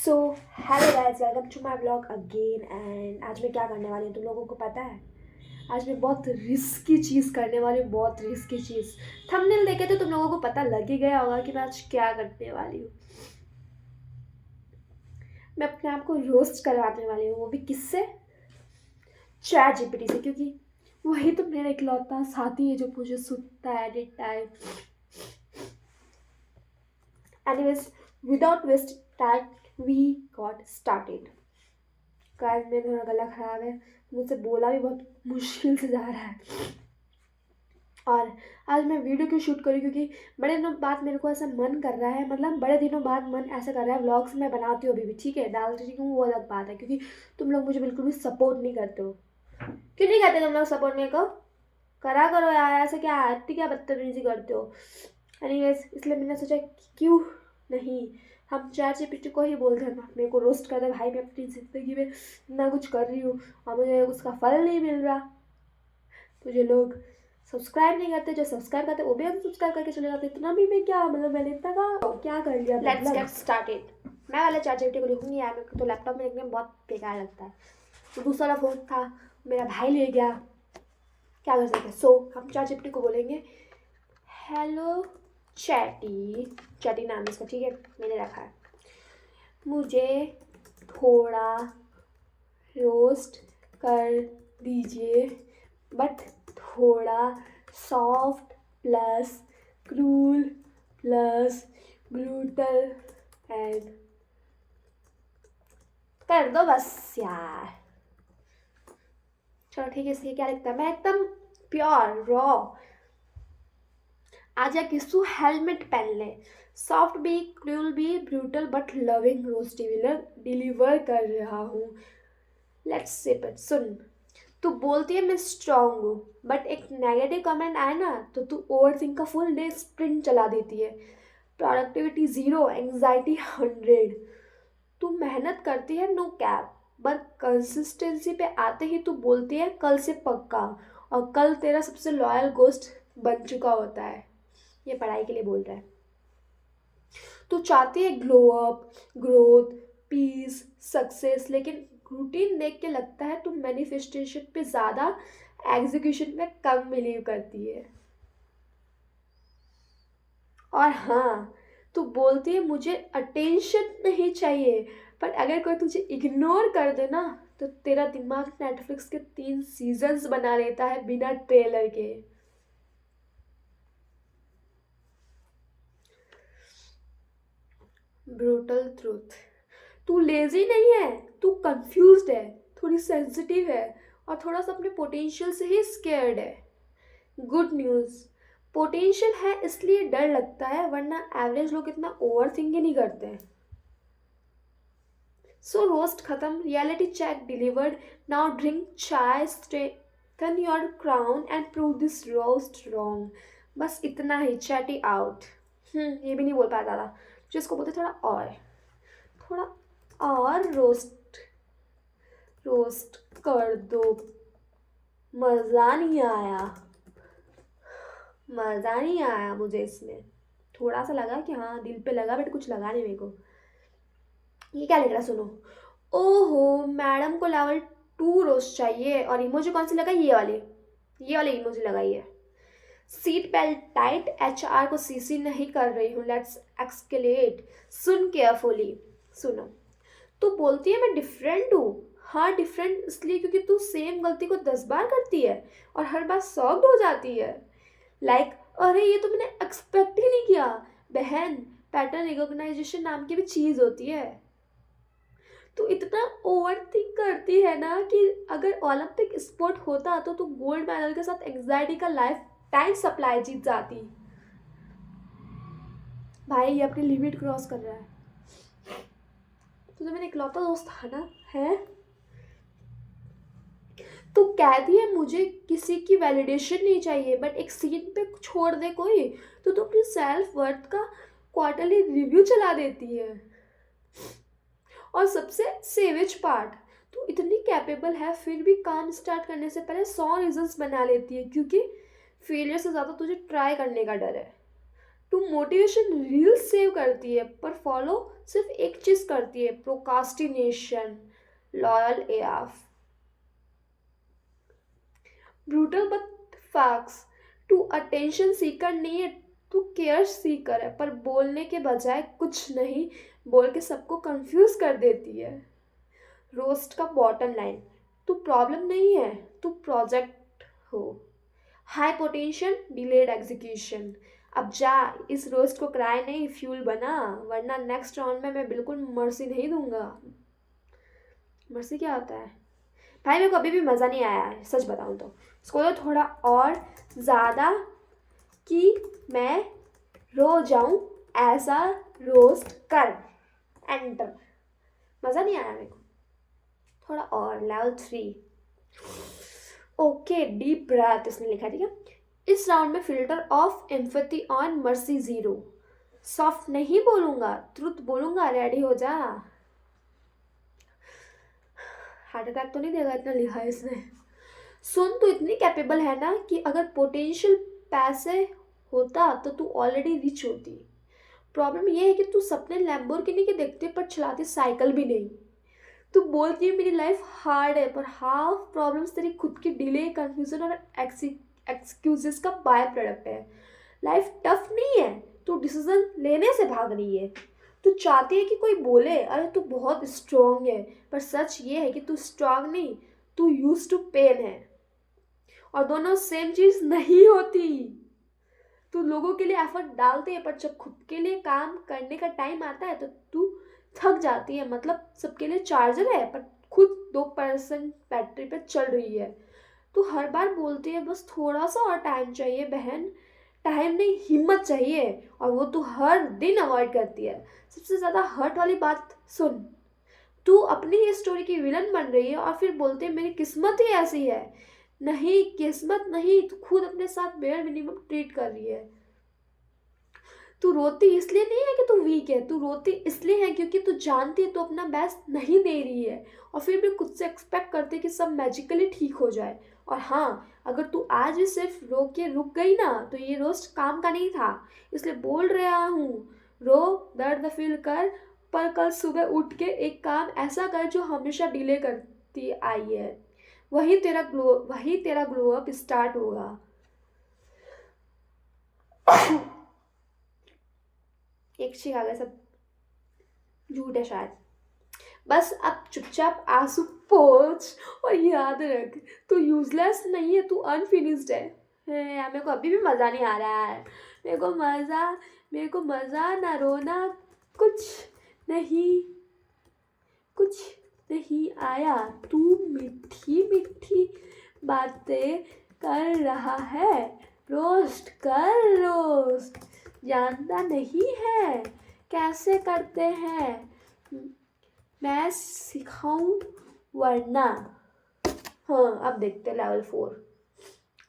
So hello guys, welcome to my blog again. And आज मैं क्या करने वाली हूँ तुम लोगों को पता है? आज मैं बहुत रिस्की चीज़ करने वाली हूँ, बहुत रिस्की चीज़। थंबनेल देखे तो तुम लोगों को पता लग ही गया होगा कि मैं आज क्या करने वाली हूँ। मैं अपने आप को रोस्ट करवाने वाली हूँ, वो भी किससे? चैट जीपीटी से, क्योंकि वही तो मेरा इकलौता साथी है जो मुझे सुनता है at time. Anyways, without waste time we got started. Guys मेरा थोड़ा गला खराब है, मुझसे बोला भी बहुत मुश्किल से जा रहा है। और आज मैं वीडियो क्यों शूट करी, क्योंकि बड़े दिनों बाद मेरे को ऐसा मन कर रहा है, मतलब बड़े दिनों बाद मन ऐसा कर रहा है। व्लॉग्स मैं बनाती हूँ अभी भी, ठीक है, डाल रही हूँ, वो अलग बात है, क्योंकि तुम लोग मुझे बिल्कुल भी सपोर्ट नहीं करते हो। क्यों नहीं करते तुम लोग सपोर्ट मेरे को? करा करो यार, ऐसे क्या इतनी क्या बदतमीजी करते हो? एनीवेज, इसलिए मैंने सोचा कि क्यों नहीं हम चैट जीपीटी को ही बोल देना, मेरे को रोस्ट कर दे। भाई मैं अपनी ज़िंदगी में इतना कुछ कर रही हूँ और मुझे उसका फल नहीं मिल रहा। मुझे लोग सब्सक्राइब नहीं करते, जो सब्सक्राइब करते वो भी अनसब्सक्राइब करके चले जाते। इतना भी मैं क्या, मतलब मैंने इतना का क्या कर लिया? Let's get started. मैं वाले चैट जीपीटी को लिखूंगी यार, मेरे को तो लैपटॉप में लिखने में बहुत बेकार लगता है। तो दूसरा फ़ोन था, मेरा भाई ले गया, क्या कर सकते हैं। सो हम चैट जीपीटी को बोलेंगे हेलो चैटी, चैटी नाम है इसका, ठीक है, मैंने रखा है। मुझे थोड़ा रोस्ट कर दीजिए, बट थोड़ा soft plus cruel plus brutal and कर दो बस यार। चलो ठीक है, इसलिए क्या लिखता है? मैं एकदम प्योर रॉ आजा किसू हेलमेट पहन ले, सॉफ्ट भी क्रूल भी brutal but loving roast deliver कर रहा हूँ। Let's SIP it. सुन, तू बोलती है मैं स्ट्रांग हूँ, बट एक नेगेटिव कमेंट आए ना तो तू ओवर थिंक का फुल डे स्प्रिंट चला देती है। Productivity 0, anxiety 100। तू मेहनत करती है नो कैप, पर कंसिस्टेंसी पे आते ही तू बोलती है कल से पक्का, और कल तेरा सबसे लॉयल गोस्ट बन चुका होता है। ये पढ़ाई के लिए बोल रहा है। तू चाहती है glow up, growth, peace, success, लेकिन रूटीन देख के लगता है तू मैनिफेस्टेशन पे ज़्यादा, एग्जीक्यूशन में कम बिलीव करती है। और हाँ, तू बोलती है मुझे अटेंशन नहीं चाहिए, पर अगर कोई तुझे इग्नोर कर दे ना तो तेरा दिमाग नेटफ्लिक्स के 3 सीजन्स बना लेता है बिना ट्रेलर के। ब्रूटल ट्रूथ, तू लेजी नहीं है, तू कंफ्यूज्ड है, थोड़ी सेंसिटिव है, और थोड़ा सा अपने पोटेंशियल से ही स्केर्ड है। गुड न्यूज़, पोटेंशियल है इसलिए डर लगता है, वरना एवरेज लोग इतना ओवर थिंक ही नहीं करते हैं। सो रोस्ट खत्म, reality check delivered. Now drink chai, strengthen your crown and prove this roast wrong. बस इतना ही, चैटी आउट। ये भी नहीं बोल पाया ज़्यादा, जिसको बोलते थोड़ा और रोस्ट रोस्ट कर दो। मज़ा नहीं आया, मज़ा नहीं आया मुझे इसमें। थोड़ा सा लगा कि हाँ दिल पे लगा, बट कुछ लगा नहीं मेरे को। ये क्या लिख रहा है सुनो। ओहो, मैडम को लेवल 2 रोस्ट चाहिए, और इमोजी कौन सी लगाई? ये वाली इमोजी लगाई है। सीट बेल्ट टाइट, एचआर को सीसी नहीं कर रही हूँ, लेट्स एक्सकेलेट। सुन केयरफुली, सुनो। तू बोलती है मैं डिफरेंट हूँ। हाँ डिफरेंट इसलिए क्योंकि तू सेम गलती को 10 बार करती है और हर बार सॉल्व हो जाती है। लाइक अरे ये तो मैंने एक्सपेक्ट ही नहीं किया। बहन, पैटर्न रिकॉग्नाइजेशन नाम की भी चीज़ होती है। तू इतना ओवर थिंक करती है ना कि अगर ओलंपिक स्पोर्ट होता तो तू गोल्ड मेडल के साथ एंग्जाइटी का लाइफ टाइम सप्लाई जीत जाती। भाई ये अपनी लिमिट क्रॉस कर रहा है। तो मेरा इकलौता दोस्त था ना, है? तो कहती है मुझे किसी की वैलिडेशन नहीं चाहिए, बट एक सीन पे छोड़ दे कोई तो तू अपनी सेल्फ वर्थ का क्वार्टरली रिव्यू चला देती है। और सबसे सेवेज पार्ट, तू इतनी कैपेबल है फिर भी काम स्टार्ट करने से पहले 100 रीजंस बना लेती है, क्योंकि फेलियर से ज़्यादा तुझे ट्राई करने का डर है। तू मोटिवेशन रील्स सेव करती है पर फॉलो सिर्फ एक चीज करती है, procrastination. Loyal AF. Brutal but facts. तू अटेंशन सीकर नहीं है, तू केयर सीकर है, पर बोलने के बजाय कुछ नहीं बोल के सबको कंफ्यूज कर देती है। रोस्ट का बॉटम लाइन। तू प्रॉब्लम नहीं है, तू प्रोजेक्ट हो। High potential delayed execution. अब जा, इस रोस्ट को क्राई नहीं फ्यूल बना, वरना नेक्स्ट राउंड में मैं बिल्कुल मर्सी नहीं दूंगा। मर्सी क्या होता है भाई? मेरे को अभी भी मज़ा नहीं आया है, सच बताऊँ तो। इसको तो थोड़ा और ज़्यादा कि मैं रो जाऊँ ऐसा रोस्ट कर। एंटर। मज़ा नहीं आया मेरे को, थोड़ा और। लेवल 3। ओके, डीप ब्रेथ इसने लिखा है, ठीक है। इस राउंड में filter of empathy on, mercy 0। Soft नहीं बोलूंगा, ट्रुथ बोलूंगा, रेडी हो जा। हार्ट अटैक तो नहीं देगा, इतना लिखा है इसने। सुन, तू इतनी कैपेबल है ना कि अगर पोटेंशियल पैसे होता तो तू ऑलरेडी रिच होती। प्रॉब्लम ये है कि तू सपने लैम्बोर्गिनी के देखते पर चलाती साइकिल भी नहीं। तू बोलती है मेरी लाइफ हार्ड है, पर हाफ प्रॉब्लम्स तेरी खुद की डिले, कंफ्यूजन और एक्सक्यूजेस का बाय प्रोडक्ट है। लाइफ टफ नहीं है, तू डिसीजन लेने से भाग रही है। तू चाहती है कि कोई बोले अरे तू बहुत स्ट्रांग है, पर सच ये है कि तू स्ट्रांग नहीं, तू यूज टू पेन है। और दोनों सेम चीज नहीं होती। तू लोगों के लिए एफर्ट डालती है, पर जब खुद के लिए काम करने का टाइम आता है तो तू थक जाती है। मतलब सबके लिए चार्जर है, पर खुद 2% बैटरी पे चल रही है। तू हर बार बोलती है बस थोड़ा सा और टाइम चाहिए बहन, टाइम नहीं हिम्मत चाहिए, और वो तू हर दिन अवॉइड करती है। सबसे ज़्यादा हर्ट वाली बात सुन, तू अपनी ही स्टोरी की विलन बन रही है और फिर बोलती है मेरी किस्मत ही ऐसी है। नहीं, किस्मत नहीं, तू खुद अपने साथ बेयर मिनिमम ट्रीट कर रही है। तू रोती इसलिए नहीं है कि तू वीक है, तू रोती इसलिए है क्योंकि तू जानती है तू अपना बेस्ट नहीं दे रही है, और फिर भी खुद से एक्सपेक्ट करती है कि सब मैजिकली ठीक हो जाए। और हाँ, अगर तू आज भी सिर्फ रो के रुक गई ना तो ये रोस्ट काम का नहीं था। इसलिए बोल रहा हूँ, रो, दर्द फील कर, पर कल सुबह उठ के एक काम ऐसा कर जो हमेशा डिले करती आई है। वही तेरा ग्लो अप स्टार्ट होगा। एक चीज आ गया, सब झूठ है शायद। बस अब चुपचाप आंसू पोंछ और याद रख, तू यूजलेस नहीं है, तू अनफिनिश्ड है यार। मेरे को अभी भी मज़ा नहीं आ रहा है। मेरे को मज़ा ना रोना, कुछ नहीं, कुछ नहीं आया। तू मीठी मीठी बातें कर रहा है, रोस्ट कर रोस्ट। जानता नहीं है कैसे करते हैं, मैं सिखाऊं वरना। हाँ, अब देखते हैं लेवल 4।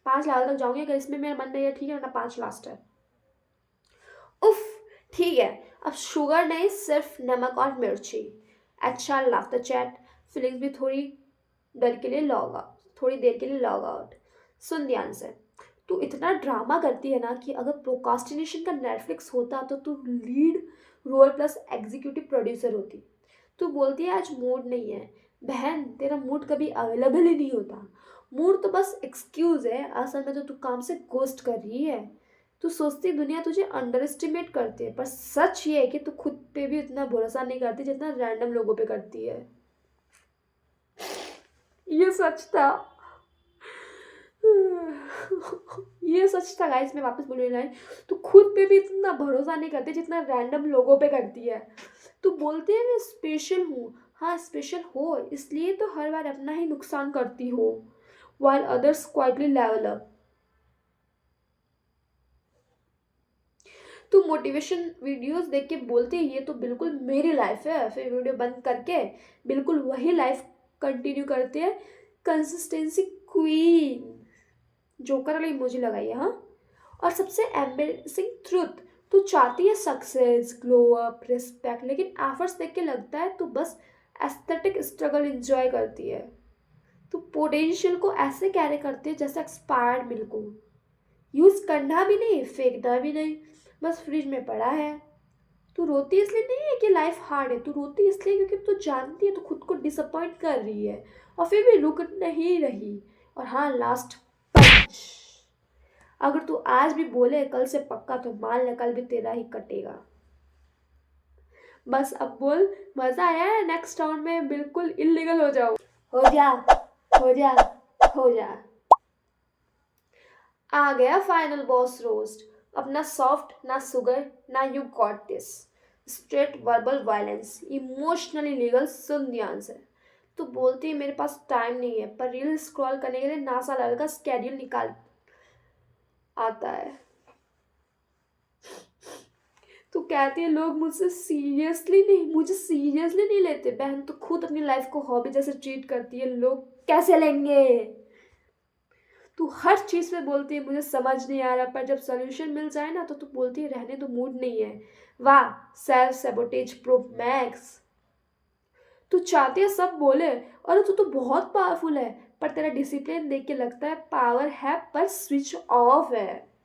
5 लेवल तक जाऊंगी अगर इसमें मेरा मन नहीं है, ठीक है, वरना 5 लास्ट है। उफ, ठीक है, अब शुगर नहीं, सिर्फ नमक और मिर्ची। अच्छा, लाफ्टर चैट। फीलिंग्स भी थोड़ी देर के लिए लॉग आउट। सुन ध्यान से, तू इतना ड्रामा करती है ना कि अगर प्रोकास्टिनेशन का नेटफ्लिक्स होता तो तू lead role plus executive producer होती। तू बोलती है आज मूड नहीं है, बहन तेरा मूड कभी अवेलेबल ही नहीं होता। मूड तो बस एक्सक्यूज है, असल में तो तू काम से गोस्ट कर रही है। तू सोचती दुनिया तुझे अंडर एस्टिमेट करती है, पर सच ये है कि तू खुद पे भी इतना भरोसा नहीं करती जितना रैंडम लोगों पे करती है। ये सच था। ये सच था गाइस, मैं वापस बोल रही हूँ, तू खुद पे भी इतना भरोसा नहीं करती जितना रैंडम लोगों पे करती है। तू बोलती है मैं स्पेशल हूँ, हाँ स्पेशल हो, इसलिए तो हर बार अपना ही नुकसान करती हो, while others quietly level up। तू मोटिवेशन वीडियोस देख के बोलती है ये तो बिल्कुल मेरी लाइफ है, फिर वीडियो बंद करके बिल्कुल वही लाइफ कंटिन्यू करती है। कंसिस्टेंसी क्वीन, जोकर वाली इमोजी लगाई है। हाँ, और सबसे एम्बेरसिंग ट्रुथ, तू चाहती है सक्सेस, ग्लो अप, रिस्पेक्ट, लेकिन एफर्ट्स देख के लगता है तू बस एस्थेटिक स्ट्रगल एंजॉय करती है। तू पोटेंशियल को ऐसे कैरी करती है जैसे एक्सपायर्ड मिल्क को, यूज करना भी नहीं, फेंकना भी नहीं, बस फ्रिज में पड़ा है। तू रोती इसलिए नहीं है कि लाइफ हार्ड है, तू रोती इसलिए क्योंकि तू जानती है तू खुद को डिसअपॉइंट कर रही है और फिर भी रुक नहीं रही। और हाँ, लास्ट पंच, अगर तू आज भी बोले कल से पक्का, तो मान ले कल भी तेरा ही कटेगा। बस अब बोल, मजा आया है? नेक्स्ट राउंड में बिल्कुल इलीगल हो जाओ। हो जा, हो जा, हो जा। आ गया फाइनल बॉस रोस्ट। अपना सॉफ्ट, ना सुगर, ना you got this, straight verbal violence, emotionally legal. सुन ध्यान से। तू बोलती है मेरे पास टाइम नहीं है, पर रील स्क्रॉल करने के लिए नासा लेवल का स्केड्यूल निकाल आता है। तू कहती है लोग मुझे सीरियसली नहीं लेते। बहन, तो खुद अपनी लाइफ को हॉबी जैसे ट्रीट करती है, लोग कैसे लेंगे? तू हर चीज़ पे बोलती है मुझे समझ नहीं आ रहा, पर जब सोल्यूशन मिल जाए ना तो तू बोलती है रहने तो मूड नहीं है। वाह, सेल्फ सेबोटेज प्रूफ मैक्स। तू चाहती है सब बोले और तू तो बहुत पावरफुल है, पर तेरा डिसिप्लिन देख के लगता है पावर है पर स्विच ऑफ है।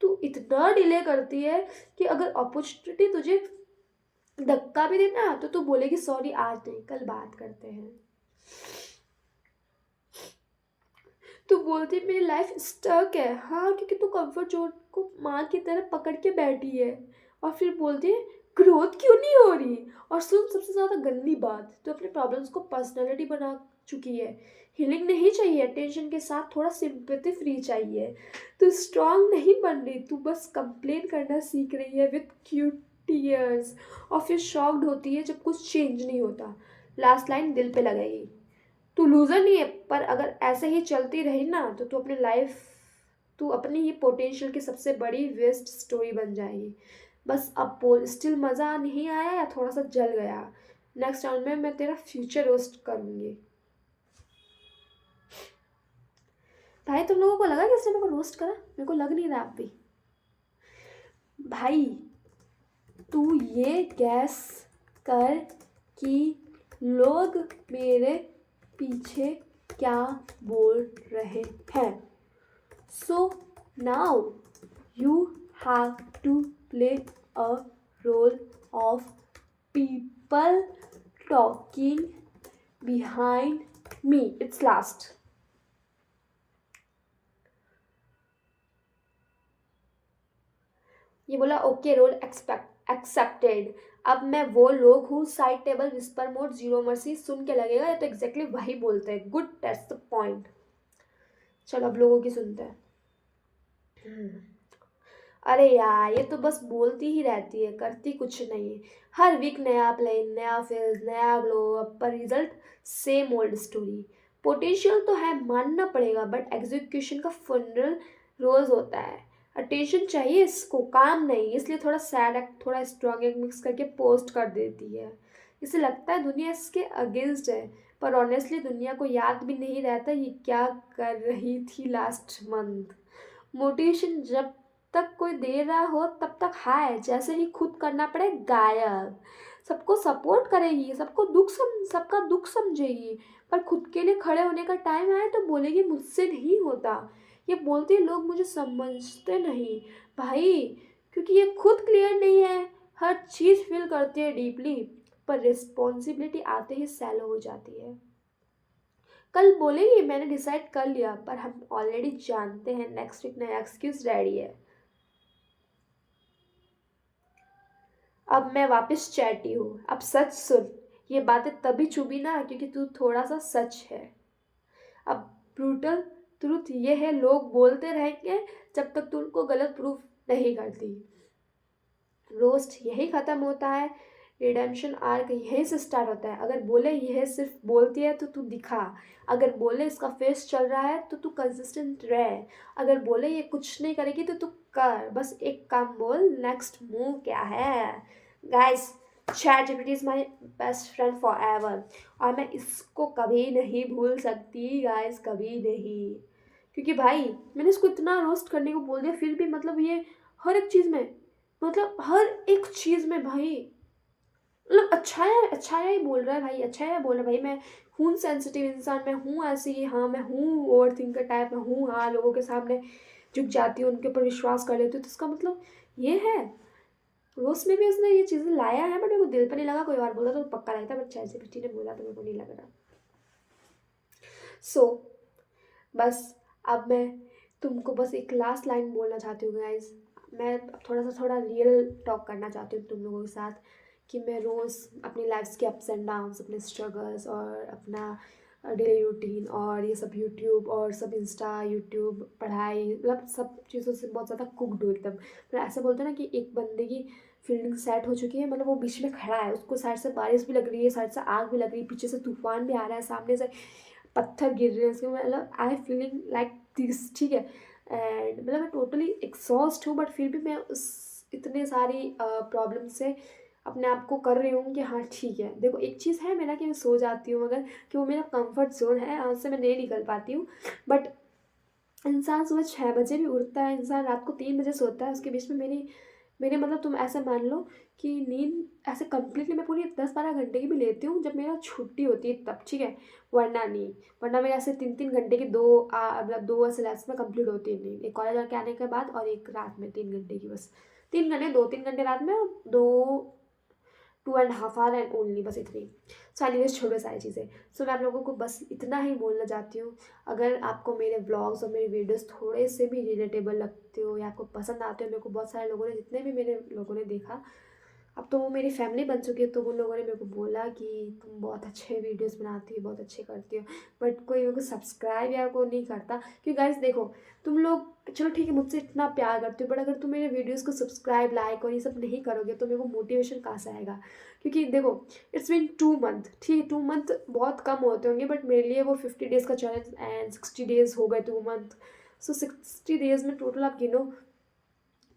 तू इतना डिले करती है कि अगर अपॉर्चुनिटी तुझे धक्का भी देना तो तू बोलेगी सॉरी आज नहीं, कल बात करते हैं। तू बोलती है मेरी लाइफ स्टक है। हाँ, क्योंकि तू कंफर्ट जोन को माँ की तरह पकड़ के बैठी है। और फिर बोलती है ग्रोथ क्यों नहीं हो रही। और सुन सबसे ज़्यादा गंदी बात, तो अपने प्रॉब्लम्स को पर्सनैलिटी बना चुकी है। हीलिंग नहीं चाहिए, टेंशन के साथ थोड़ा सिंपैथी फ्री चाहिए। तू स्ट्रांग नहीं बन रही, तू बस कंप्लेन करना सीख रही है विथ क्यूट टीयर्स। और फिर शॉक्ड होती है जब कुछ चेंज नहीं होता। लास्ट लाइन दिल पे लगेगी। तू लूज़र नहीं है, पर अगर ऐसे ही चलती रही ना तो तू अपनी ही पोटेंशियल की सबसे बड़ी वेस्ट स्टोरी बन जाएगी। बस अब बोल, स्टिल मज़ा नहीं आया या थोड़ा सा जल गया? नेक्स्ट राउंड में मैं तेरा फ्यूचर रोस्ट करूँगी। भाई, तुम लोगों को लगा कि इसने मेरे को रोस्ट करा? मेरे को लग नहीं रहा अब भी। भाई, तू ये गैस कर कि लोग मेरे पीछे क्या बोल रहे हैं। So now you have to play a role of people talking behind me. It's last. ये बोला ओके, रोल एक्सेप्टेड। अब मैं वो लोग हूँ, side table, whisper mode, zero mercy. सुन के लगेगा ये तो एग्जैक्टली वही बोलते हैं। Good, that's the point. चलो अब लोगों की सुनते हैं। अरे यार, ये तो बस बोलती ही रहती है, करती कुछ नहीं है। हर वीक नया प्लान, नया फेज, नया ग्लो अप, पर result same old story. Potential तो है, मानना पड़ेगा, बट एग्जीक्यूशन का फनरल रोज होता है। अटेंशन चाहिए इसको, काम नहीं। इसलिए थोड़ा सैड एक्ट, थोड़ा स्ट्रॉन्ग एक्ट मिक्स करके पोस्ट कर देती है। इसे लगता है दुनिया इसके अगेंस्ट है, पर ऑनेस्टली दुनिया को याद भी नहीं रहता ये क्या कर रही थी लास्ट मंथ। मोटिवेशन जब तक कोई दे रहा हो तब तक हाय, जैसे ही खुद करना पड़े गायब। सबको सपोर्ट करेगी, सबका दुख समझेगी, पर खुद के लिए खड़े होने का टाइम आए तो बोलेगी मुझसे नहीं होता। ये बोलती है लोग मुझे समझते नहीं। भाई, क्योंकि ये खुद क्लियर नहीं है। हर चीज़ फील करती है डीपली, पर रिस्पॉन्सिबिलिटी आते ही सैलो हो जाती है। कल बोलेगी मैंने डिसाइड कर लिया, पर हम ऑलरेडी जानते हैं नेक्स्ट वीक नया एक्सक्यूज रेडी है। अब मैं वापस चैटी हूँ। अब सच सुन, ये बातें तभी चुभी ना क्योंकि तू थोड़ा सा सच है। अब ब्रूटल ट्रूथ ये है, लोग बोलते रहेंगे जब तक तू उनको गलत प्रूफ नहीं करती। रोस्ट यही ख़त्म होता है, रिडेम्पशन आर्क यहीं से स्टार्ट होता है। अगर बोले यह सिर्फ बोलती है तो तू दिखा, अगर बोले इसका फेस चल रहा है तो तू कंसिस्टेंट रह, अगर बोले ये कुछ नहीं करेगी तो तू कर। बस एक काम बोल, नेक्स्ट मूव क्या है? Guys, ChatGPT is my best friend for ever, और मैं इसको कभी नहीं भूल सकती गाइस, कभी नहीं। क्योंकि भाई, मैंने इसको इतना रोस्ट करने को बोल दिया, फिर भी मतलब ये हर एक चीज़ में, मतलब हर एक चीज़ में भाई, मतलब अच्छा ही बोल रहा है भाई, अच्छा है बोल रहा है भाई। मैं हूँ सेंसिटिव इंसान, मैं हूँ ऐसी, हाँ मैं हूँ ओवर थिंकर टाइप, मैं हूँ हाँ लोगों के सामने झुक जाती हूँ, उनके ऊपर विश्वास कर लेती हूँ, तो इसका मतलब ये है। रोस्ट में भी उसने ये चीज़ें लाया है, बट मेरे को दिल पर नहीं लगा। कोई और बोला तो पक्का लगता, बट ChatGPT ने बोला तो मेरे को नहीं लग रहा। सो बस अब मैं तुमको बस एक लास्ट लाइन बोलना चाहती हूँ गाइज। मैं अब थोड़ा रियल टॉक करना चाहती हूँ तुम लोगों के साथ, कि मैं रोज़ अपनी लाइफ के अप्स एंड डाउन्स, अपने स्ट्रगल्स और अपना डेली रूटीन और ये सब यूट्यूब और सब इंस्टा यूट्यूब पढ़ाई, मतलब सब चीज़ों से बहुत ज़्यादा कुकड हूँ एकदम। मतलब ऐसा बोलते हैं ना कि एक बंदे की फील्डिंग सेट हो चुकी है, मतलब वो बीच में खड़ा है, उसको साइड से बारिश भी लग रही है, साइड से आग भी लग रही है, पीछे से तूफान भी आ रहा है, सामने से पत्थर गिर रहे हैं उसके, मतलब आई फीलिंग लाइक दिस, ठीक है। एंड मतलब मैं टोटली एग्जॉस्ट हूँ, बट फिर भी मैं उस इतने सारी प्रॉब्लम से अपने आप को कर रही हूँ कि हाँ ठीक है। देखो एक चीज़ है मेरा कि मैं सो जाती हूँ, मगर कि वो मेरा कंफर्ट जोन है, आज से मैं नहीं निकल पाती हूँ। बट इंसान सुबह 6 बजे भी उठता है, इंसान रात को 3 बजे सोता है, उसके बीच में मेरे मतलब तुम ऐसा मान लो कि नींद ऐसे कंप्लीटली मैं पूरी 10-12 घंटे की भी लेती हूँ जब मेरा छुट्टी होती है तब, ठीक है। वरना नहीं, वरना मेरे ऐसे 3-3 घंटे की मतलब 2 ऐसे लेक्स में कंप्लीट होती है नींद, एक कॉलेज आके आने के बाद और एक रात में 3 घंटे की, बस 3 घंटे, 2-3 घंटे रात में और 2.5 आवर एंड ओनली, बस इतनी। सो एनीवेज छोड़ो सारी चीज़ें। सो मैं आप लोगों को बस इतना ही बोलना चाहती हूँ। अगर आपको मेरे ब्लॉग्स और मेरे वीडियोस थोड़े से भी रिलेटेबल लगते हो या आपको पसंद आते हो, मेरे को बहुत सारे लोगों ने, जितने भी मेरे लोगों ने देखा, अब तो वो मेरी फैमिली बन चुकी है, तो उन लोगों ने मेरे को बोला कि तुम बहुत अच्छे वीडियोस बनाती हो, बहुत अच्छे करती हो, बट कोई मेरे को सब्सक्राइब या को नहीं करता। क्योंकि गाइस देखो, तुम लोग चलो ठीक है मुझसे इतना प्यार करते हो, बट अगर तुम मेरे वीडियोस को सब्सक्राइब, लाइक और ये सब नहीं करोगे तो मेरे को मोटिवेशन कहाँ से आएगा। क्योंकि देखो इट्स बीन 2 मंथ, ठीक है 2 मंथ बहुत कम होते होंगे, बट मेरे लिए वो 50 डेज़ का चैलेंज एंड 60 डेज़ हो गए 2 मंथ। सो 60 डेज़ में टोटल आप गिनो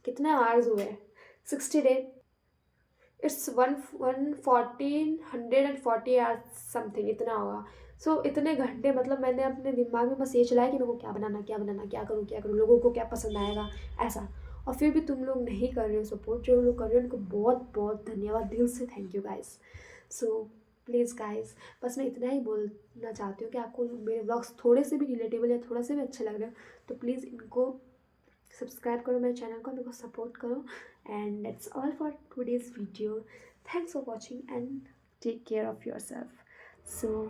कितने आवर्स हुए, 60 डे, इट्स 1,140 आवर्स समथिंग, इतना होगा। सो इतने घंटे मतलब मैंने अपने दिमाग में बस ये चलाया कि मेरे को क्या बनाना, क्या बनाना, क्या करूँ, लोगों को क्या पसंद आएगा, ऐसा। और फिर भी तुम लोग नहीं कर रहे हो सपोर्ट, जो लोग कर रहे हो उनको बहुत बहुत धन्यवाद, दिल से thank you guys. So please guys, बस मैं इतना ही बोलना चाहती हूँ कि आपको मेरे ब्लॉग्स थोड़े से भी रिलेटेबल या थोड़ा से भी अच्छे लग रहे हो तो प्लीज़ इनको सब्सक्राइब करो, मेरे चैनल को, मेरे को सपोर्ट करो। And that's all for today's video. Thanks for watching and take care of yourself. So